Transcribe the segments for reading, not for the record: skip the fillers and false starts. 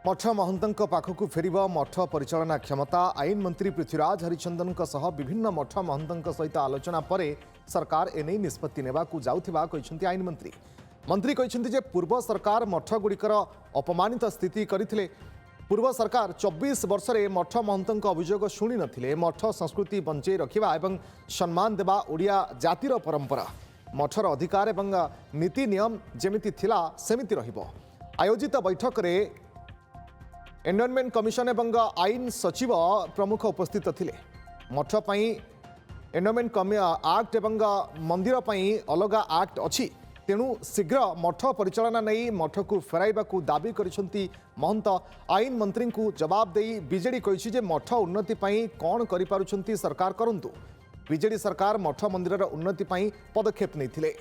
मठ महंत पाखक फेर मठ परिचालना क्षमता आईन मंत्री पृथ्वीराज हरिचंदन विभिन्न मठ महंत सहित आलोचना पर सरकार एने निष्पत्ति नेबाकू जाउथिबा कहिसंती आईन मंत्री मंत्री कहिसंती जे पूर्व सरकार मठ गुड़िकर अपमानित स्थिति करथिले। पूर्व सरकार 24 वर्ष रे मठ महंत अभियोग शुणी नथिले। मठ संस्कृति बंचै रखिबा एवं सम्मान देबा ओडिया जातिर परंपरा मठर अधिकार एवं नीति नियम जेमिति थिला सेमिति रहिबो। आयोजित बैठक रे एनवायरनमेंट कमिशन एवं आईन सचिव प्रमुख उपस्थित थिले। मठ पई एनवायरनमेंट आक्ट एवं मंदिर पई अलग आक्ट अछि, तेणु शीघ्र मठ परिचालना नहीं मठ को फेराइबाकू दाबी करिसंती महंत। आईन मंत्री को जवाब देई बीजेडी कहिछि जे मठ उन्नति पई कोन करि पारुछंती सरकार करंतु। बीजेडी सरकार मठ मंदिरर उन्नति पई पदक्षेप नैथिले।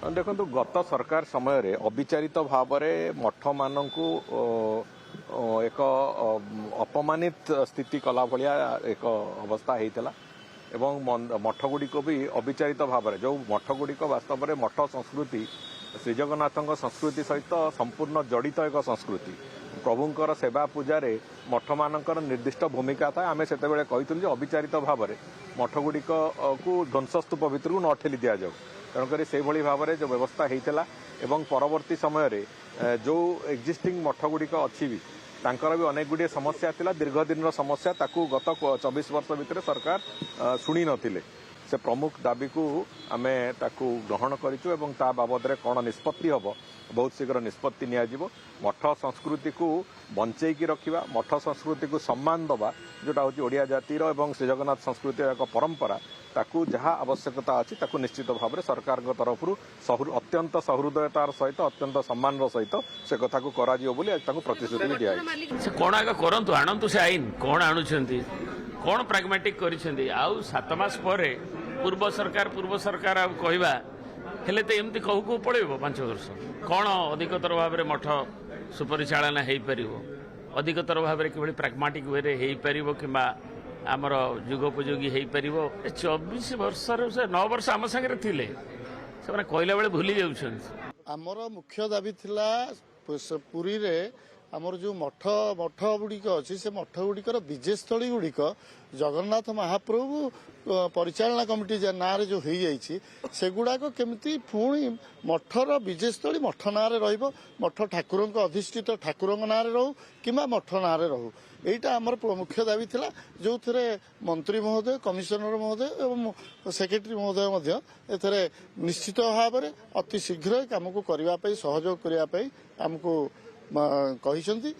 देखो गत सरकार समय रे अविचारित भाव मठ मानू एक अपमानित स्थिति कला भलिया एक अवस्था होता एवं मठ गुड़िक भी अविचारित भाव जो मठ गुड़िक वास्तव में मठ संस्कृति श्रीजगन्नाथ संस्कृति सहित संपूर्ण जड़ित एक संस्कृति। प्रभुंकर सेवा पूजार मठ मानकर निर्दिष्ट भूमिका था। आम से कही अविचारित भाव मठ गुड़िक को ध्वंसस्तूप भितर को न ठेली दि जाऊ। तेणुक से भाव में जो व्यवस्था होता एवं परवर्ती समय जो एक्जिस्टिंग मठ गुड़िक अच्छी भी तांकर भी अनेक गुड़िए समस्या थिला। दीर्घ दिन समस्या ताकू गत 24 वर्ष भितर सरकार शुणी नथिले। से प्रमुख दाबी को आम ताकू ग्रहण करिचु एवं ता बाबद रे कोन निष्पत्ति हबो बहुत शीघ्र निष्पत्ति नियाजिबो। मठ संस्कृति को बंचैकी रखिबा, मठ संस्कृति को सम्मान दबा जोटा होची ओडिया जातिर एवं श्रीजगन्नाथ संस्कृति एक परंपरा ताकू जहाँ आवश्यकता अच्छी ताकू निश्चित भाव में सरकार तरफ अत्यंत सहृदयतार सहित अत्यंत सम्मान सहित से कथा को करा प्रतिश्रुति भी दिया। कौन आगे करंतु आणंतु से आईन कौन आणुछंती कौन प्राग्मेटिक करिसेंती आउ 7 मास परे पूर्व सरकार आ कहवा हेले तो एमती कहू को पड़ेबो 5 वर्ष कौन अधिकतर भाव में मठ सुपरिचालना हो पारिबो अधिकतर भाव में किभली प्राग्मेटिक वे रे हो पारिबो किबा आमर जुगोपयोगी हो पार। 24 वर्ष से 9 वर्ष आम सागर थे से कहला बेले भूली जामर मुख्य दाबी थिला पुरी रे आमर जो मठ गुड़िक अच्छी से मठ गुड़िकर विजेस्थली गुड़िक जगन्नाथ महाप्रभु परिचालना कमिटी ना जो हो सेगुड़ाक केमती पुणी मठर विजेस्थली मठ ना मठ ठाकुर अधिष्ठित ठाकुर ना रहू कि मठ ना रहू यहीटा आमर मुख्य दाबी थिला जो थे मंत्री महोदय कमिशनर महोदय एवं सेक्रेटरी महोदय एथरे निश्चित भाव में अति शीघ्र काम को करने सहयोग करने आमको कहिसंती।